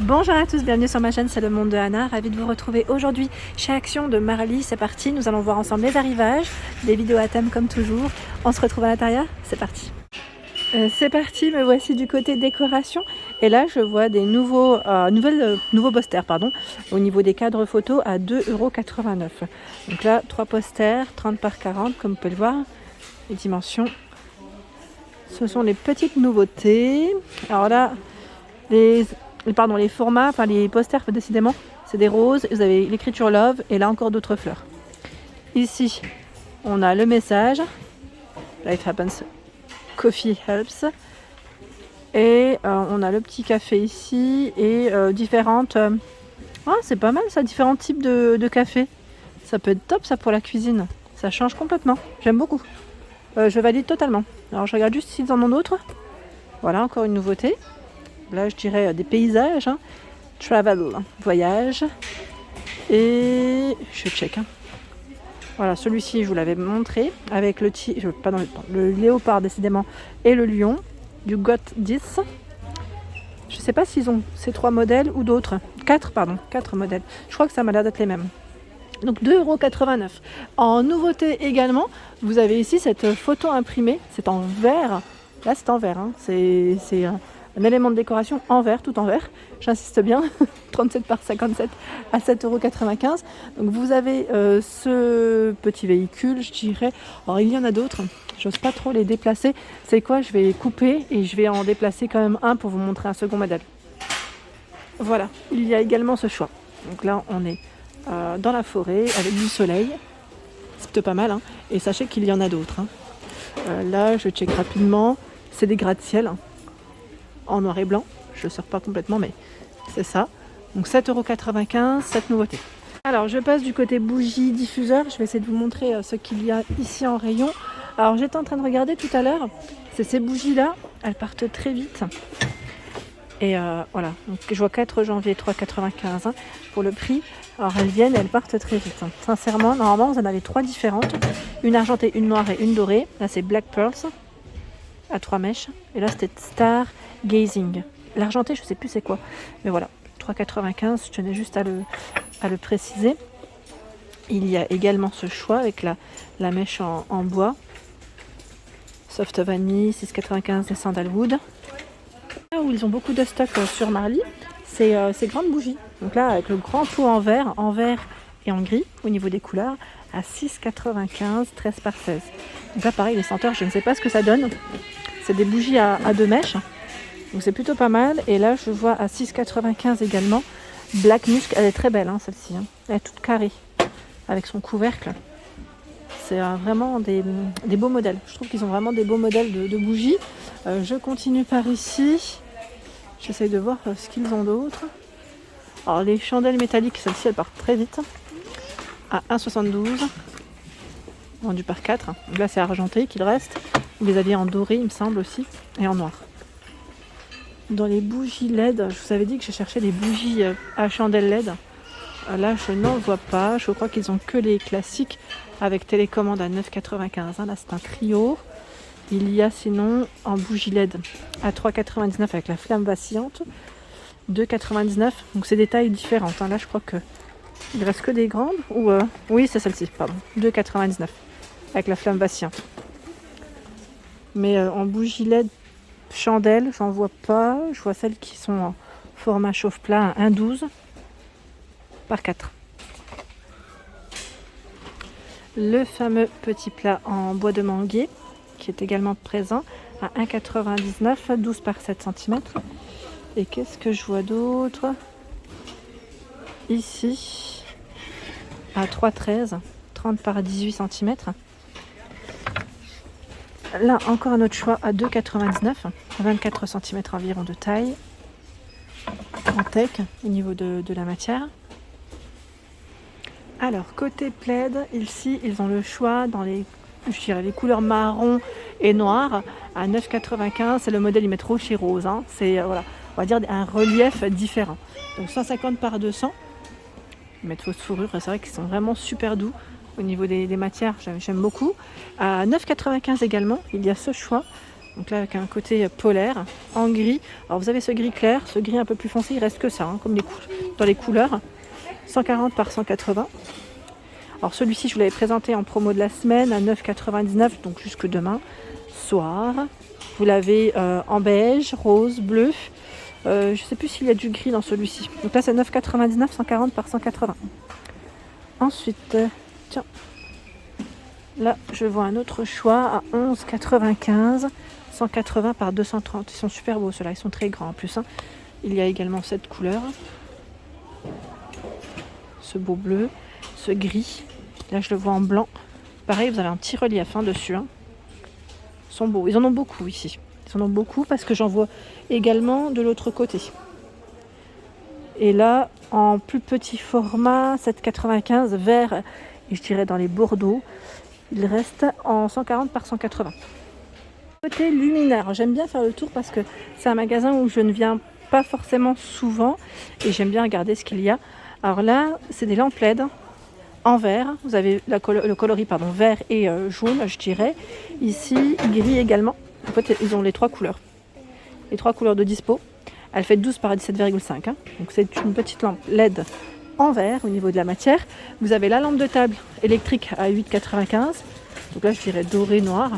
Bonjour à tous, bienvenue sur ma chaîne, c'est le monde de Anna. Ravie de vous retrouver aujourd'hui chez Action de Marly. C'est parti, nous allons voir ensemble les arrivages, des vidéos à thème comme toujours. On se retrouve à l'intérieur, c'est parti. C'est parti, me voici du côté décoration. Et là, je vois des nouveaux posters au niveau des cadres photos à 2,89 €. Donc là, 3 posters, 30 par 40, comme vous pouvez le voir. Les dimensions. Ce sont les petites nouveautés. Alors là, les formats, enfin les posters, décidément, c'est des roses. Vous avez l'écriture Love et là encore d'autres fleurs. Ici, on a le message Life happens, coffee helps. Et on a le petit café ici et différentes... c'est pas mal ça, différents types de café. Ça peut être top ça pour la cuisine. Ça change complètement. J'aime beaucoup. Je valide totalement. Alors je regarde juste s'ils en ont d'autres. Voilà, encore une nouveauté. Là, je dirais des paysages, travel, voyage. Et je check. Voilà, celui-ci, je vous l'avais montré avec le léopard décidément et le lion du GOT 10. Je ne sais pas s'ils ont ces 3 modèles ou d'autres. 4 modèles. Je crois que ça m'a l'air d'être les mêmes. Donc 2,89 €. En nouveauté également, vous avez ici cette photo imprimée. C'est en verre. Là, c'est en verre. C'est un élément de décoration en verre, tout en verre. J'insiste bien. 37 par 57 à 7,95 €. Donc vous avez ce petit véhicule, je dirais. Alors il y en a d'autres. J'ose pas trop les déplacer. C'est quoi? Je vais couper et je vais en déplacer quand même un pour vous montrer un second modèle. Voilà. Il y a également ce choix. Donc là, on est dans la forêt avec du soleil. C'est plutôt pas mal. Et sachez qu'il y en a d'autres. Là, je check rapidement. C'est des gratte-ciel en noir et blanc. Je ne sors pas complètement, mais c'est ça. Donc 7,95 €, cette nouveauté. Alors, je passe du côté bougie diffuseur. Je vais essayer de vous montrer ce qu'il y a ici en rayon. Alors, j'étais en train de regarder tout à l'heure. C'est ces bougies-là. Elles partent très vite. Et voilà. Donc, je vois 4 janvier, 3,95 € pour le prix. Alors, elles viennent et elles partent très vite. Sincèrement, normalement, vous en avez 3 différentes. Une argentée, une noire et une dorée. Là, c'est Black Pearls à 3 mèches. Et là, c'était Star Gazing. L'argenté, je ne sais plus c'est quoi. Mais voilà, 3,95 €. Je tenais juste à le préciser. Il y a également ce choix avec la mèche en bois. Soft Vanille, 6,95 € et Sandalwood. Là où ils ont beaucoup de stock sur Marly, c'est ces grandes bougies. Donc là, avec le grand pot en verre et en gris, au niveau des couleurs, à 6,95 €, 13 par 16. Donc là, pareil, les senteurs, je ne sais pas ce que ça donne. C'est des bougies à 2 mèches. Donc c'est plutôt pas mal. Et là, je vois à 6,95 € également. Black Musk, elle est très belle, celle-ci. Elle est toute carrée, avec son couvercle. C'est vraiment des beaux modèles. Je trouve qu'ils ont vraiment des beaux modèles de bougies. Je continue par ici. J'essaye de voir ce qu'ils ont d'autre. Alors les chandelles métalliques, celles-ci, elles partent très vite. À 1,72 €. Vendu par 4. Donc là, c'est argenté qu'il reste. Vous les aviez en doré, il me semble aussi. Et en noir. Dans les bougies LED, je vous avais dit que je cherchais des bougies à chandelle LED. Là, je n'en vois pas. Je crois qu'ils ont que les classiques avec télécommande à 9,95 €. Là, c'est un trio. Il y a sinon en bougie LED à 3,99 € avec la flamme vacillante. 2,99 €. Donc, c'est des tailles différentes. Là, je crois que il reste que des grandes. Oui, c'est celle-ci. Pardon. 2,99 € avec la flamme vacillante. Mais en bougie LED chandelle, j'en vois pas. Je vois celles qui sont en format chauffe-plat à 1,12 € par 4. Le fameux petit plat en bois de manguier qui est également présent à 1,99 €, 12 par 7 cm. Et qu'est-ce que je vois d'autre? Ici, à 3,13 €, 30 par 18 cm. Là, encore un autre choix à 2,99 €, 24 cm environ de taille, en tech au niveau de la matière. Alors, côté plaid, ici, ils ont le choix dans les couleurs marron et noir à 9,95 €. C'est le modèle, ils mettent rouge et rose. C'est, on va dire un relief différent. Donc, 150 par 200. Ils mettent fausse fourrure, c'est vrai qu'ils sont vraiment super doux. Au niveau des matières, j'aime beaucoup. À 9,95 € également, il y a ce choix Donc là, avec un côté polaire, en gris. Alors vous avez ce gris clair, ce gris un peu plus foncé, il reste que ça, hein, comme dans les couleurs. 140 par 180. Alors celui-ci, je vous l'avais présenté en promo de la semaine à 9,99, donc jusque demain soir. Vous l'avez en beige, rose, bleu. Je ne sais plus s'il y a du gris dans celui-ci. Donc là, c'est 9,99, 140 par 180. Ensuite, tiens, là, je vois un autre choix à 11,95, 180 par 230. Ils sont super beaux, ceux-là. Ils sont très grands en plus. Hein. Il y a également cette couleur. Ce beau bleu, ce gris. Là, je le vois en blanc. Pareil, vous avez un petit relief dessus. Hein. Ils sont beaux. Ils en ont beaucoup ici. Ils en ont beaucoup parce que j'en vois également de l'autre côté. Et là, en plus petit format, 7,95 vert, et je dirais dans les bordeaux, il reste en 140 par 180. Côté luminaire, j'aime bien faire le tour parce que c'est un magasin où je ne viens pas forcément souvent et j'aime bien regarder ce qu'il y a. Alors là, c'est des lampes LED en vert. Vous avez le coloris vert et jaune, je dirais. Ici, gris également. En fait, ils ont les trois couleurs. Les trois couleurs de dispo. Elle fait 12 par 17,5. Hein. Donc c'est une petite lampe LED en vert au niveau de la matière. Vous avez la lampe de table électrique à 8,95. Donc là, je dirais doré noir.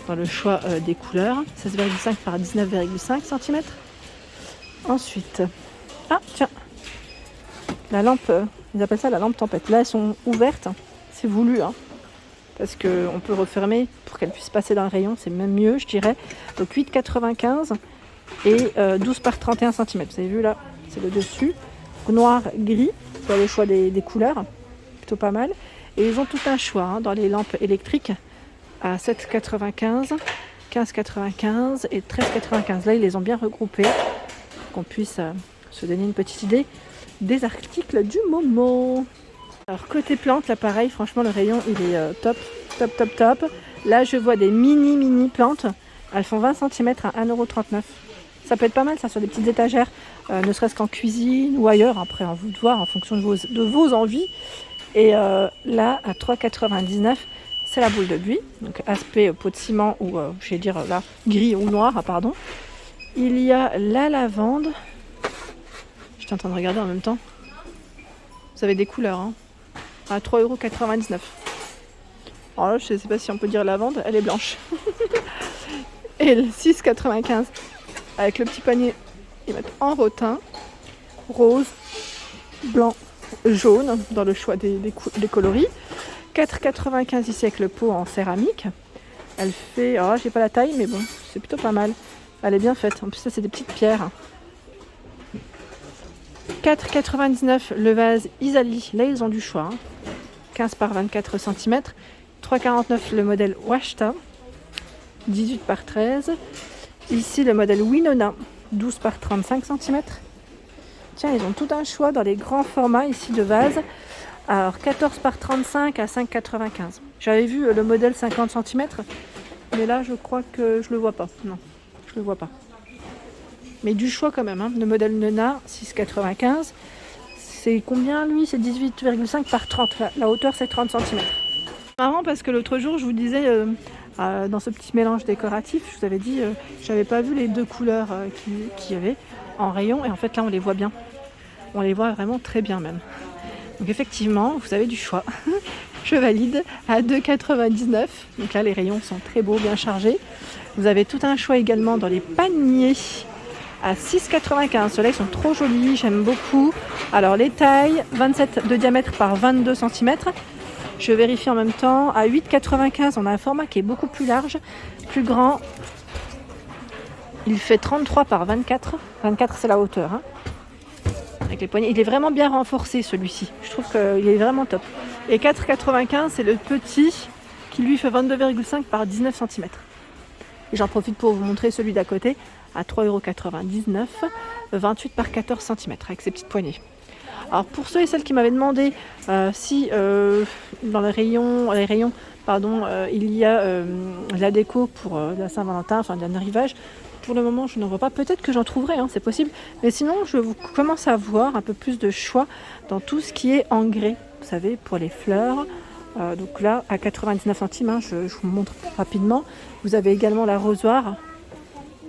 Dans le choix des couleurs. 16,5 par 19,5 cm. Ensuite, tiens, la lampe, ils appellent ça la lampe tempête. Là, elles sont ouvertes. C'est voulu, hein. Parce qu'on peut refermer pour qu'elle puisse passer dans le rayon, c'est même mieux, je dirais. Donc 8,95 et 12 par 31 cm. Vous avez vu là, c'est le dessus. Noir, gris, dans le choix des couleurs, plutôt pas mal. Et ils ont tout un choix dans les lampes électriques à 7,95, 15,95 et 13,95. Là, ils les ont bien regroupés pour qu'on puisse se donner une petite idée des articles du moment. Alors côté plantes, là pareil, franchement le rayon il est top. Là je vois des mini plantes, elles font 20 cm à 1,39 €. Ça peut être pas mal ça sur des petites étagères, ne serait-ce qu'en cuisine ou ailleurs, après à vous de voir en fonction de vos envies. Et là à 3,99 €, c'est la boule de buis, donc aspect pot de ciment ou je vais dire là gris ou noir, pardon. Il y a la lavande, j'étais en train de regarder en même temps. Vous avez des couleurs, hein. À 3,99 €. Alors là, je ne sais pas si on peut dire lavande, elle est blanche. Et le 6,95 € avec le petit panier, ils mettent en rotin, rose, blanc, jaune, dans le choix des coloris. 4,95 € ici avec le pot en céramique. Elle fait, j'ai pas la taille, mais bon, c'est plutôt pas mal. Elle est bien faite. En plus, ça, c'est des petites pierres. 4,99 € le vase Isali. Là, ils ont du choix. 15 par 24 cm. 3,49 € le modèle Washta. 18 par 13. Ici, le modèle Winona. 12 par 35 cm. Tiens, ils ont tout un choix dans les grands formats ici de vase. Alors, 14 par 35 à 5,95 €. J'avais vu le modèle 50 cm. Mais là, je crois que je le vois pas. Non, je le vois pas. Mais du choix quand même, hein. Le modèle Nena, 6,95. C'est combien lui? C'est 18,5 par 30. La hauteur, c'est 30 cm. C'est marrant parce que l'autre jour, je vous disais, dans ce petit mélange décoratif, je vous avais dit, j'avais pas vu les deux couleurs qu'il y avait en rayon. Et en fait, là, on les voit bien. On les voit vraiment très bien même. Donc effectivement, vous avez du choix. Je valide à 2,99 €. Donc là, les rayons sont très beaux, bien chargés. Vous avez tout un choix également dans les paniers. À 6,95 €. Ceux-là, ils sont trop jolis, j'aime beaucoup. Alors, les tailles, 27 de diamètre par 22 cm. Je vérifie en même temps. À 8,95 €, on a un format qui est beaucoup plus large, plus grand. Il fait 33 par 24. 24, c'est la hauteur. Hein. Avec les poignées. Il est vraiment bien renforcé, celui-ci. Je trouve qu'il est vraiment top. Et 4,95 €, c'est le petit qui, lui, fait 22,5 par 19 cm. Et j'en profite pour vous montrer celui d'à côté. À 3,99 €, 28 par 14 cm avec ses petites poignées. Alors pour ceux et celles qui m'avaient demandé si dans les rayons, il y a la déco pour la Saint-Valentin, enfin d'un arrivage, pour le moment je n'en vois pas. Peut-être que j'en trouverai, hein, c'est possible. Mais sinon je commence à voir un peu plus de choix dans tout ce qui est engrais. Vous savez, pour les fleurs, Donc là, à 99 centimes, hein, je vous montre rapidement. Vous avez également l'arrosoir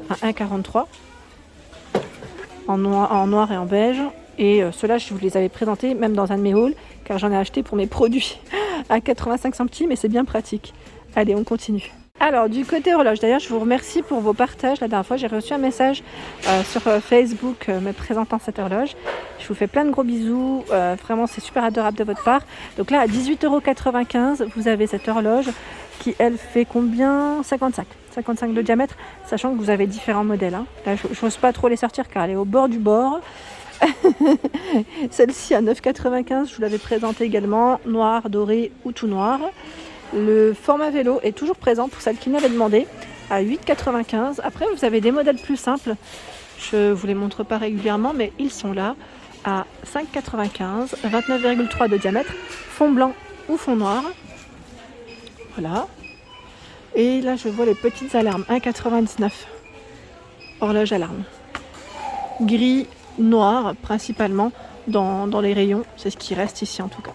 à 1,43 en noir et en beige. Et ceux-là, je vous les avais présentés même dans un de mes hauls, car j'en ai acheté pour mes produits à 85 centimes et c'est bien pratique. Allez, on continue. Alors, du côté horloge, d'ailleurs, je vous remercie pour vos partages. La dernière fois, j'ai reçu un message sur Facebook me présentant cette horloge. Je vous fais plein de gros bisous. Vraiment, c'est super adorable de votre part. Donc là, à 18,95 €, vous avez cette horloge qui, elle, fait combien? 55 de diamètre, sachant que vous avez différents modèles. Hein. Là, je n'ose pas trop les sortir car elle est au bord du bord. Celle-ci à 9,95 €, je vous l'avais présentée également, noir, doré ou tout noir. Le format vélo est toujours présent pour celles qui m'avaient demandé, à 8,95 €. Après, vous avez des modèles plus simples. Je ne vous les montre pas régulièrement, mais ils sont là, à 5,95 €, 29,3 de diamètre, fond blanc ou fond noir. Voilà. Et là, je vois les petites alarmes, 1,99 €, horloge alarme. Gris, noir, principalement, dans les rayons. C'est ce qui reste ici, en tout cas.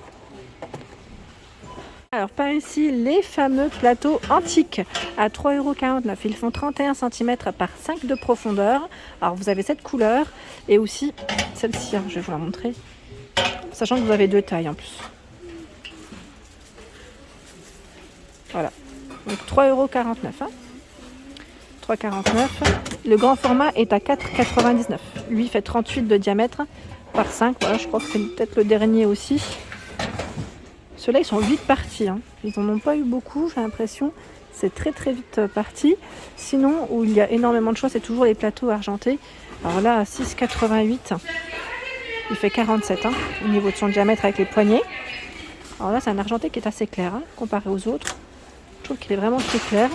Alors par ici, les fameux plateaux antiques à 3,49 €. Ils font 31 cm par 5 de profondeur. Alors vous avez cette couleur et aussi celle-ci, hein, je vais vous la montrer. Sachant que vous avez deux tailles en plus. Voilà. Donc 3,49 €. Hein. 3,49 €. Le grand format est à 4,99 €. Lui fait 38 de diamètre par 5. Voilà, je crois que c'est peut-être le dernier aussi. Ceux-là, ils sont vite partis. Hein. Ils n'en ont pas eu beaucoup, j'ai l'impression. C'est très très vite parti. Sinon, où il y a énormément de choix, c'est toujours les plateaux argentés. Alors là, à 6,88 €, il fait 47 au niveau de son diamètre avec les poignées. Alors là, c'est un argenté qui est assez clair comparé aux autres. Je trouve qu'il est vraiment très clair.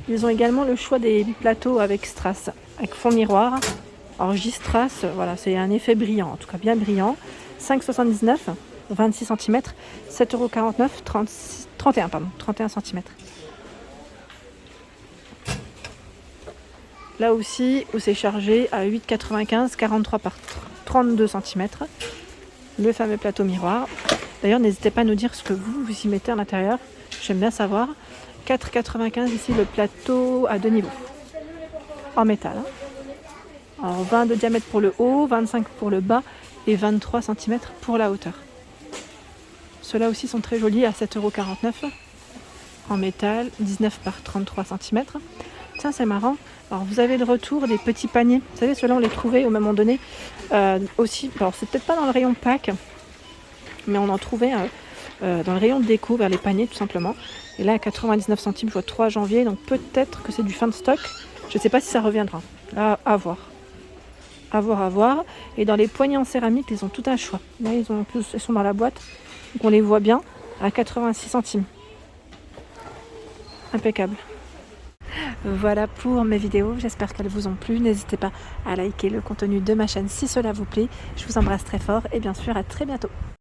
Ils ont également le choix des plateaux avec strass, avec fond miroir. Alors J-strass, voilà, c'est un effet brillant, en tout cas bien brillant. 5,79 €. 26 cm, 7,49 €, 31 cm. Là aussi, où c'est chargé à 8,95 €, 43 par 32 cm. Le fameux plateau miroir. D'ailleurs, n'hésitez pas à nous dire ce que vous y mettez à l'intérieur. J'aime bien savoir. 4,95 € ici, le plateau à deux niveaux. En métal. Alors 20 de diamètre pour le haut, 25 pour le bas et 23 cm pour la hauteur. Ceux-là aussi sont très jolis à 7,49 € en métal, 19 par 33 cm. Tiens, c'est marrant. Alors, vous avez le retour des petits paniers. Vous savez, ceux-là, on les trouvait au moment donné aussi. Alors, c'est peut-être pas dans le rayon pack, mais on en trouvait dans le rayon déco vers les paniers, tout simplement. Et là, à 99 centimes, je vois 3 janvier. Donc, peut-être que c'est du fin de stock. Je ne sais pas si ça reviendra. Là, à voir. À voir. Et dans les poignées en céramique, ils ont tout un choix. Là, ils sont dans la boîte. Donc on les voit bien à 86 centimes. Impeccable. Voilà pour mes vidéos, j'espère qu'elles vous ont plu. N'hésitez pas à liker le contenu de ma chaîne si cela vous plaît. Je vous embrasse très fort et bien sûr à très bientôt.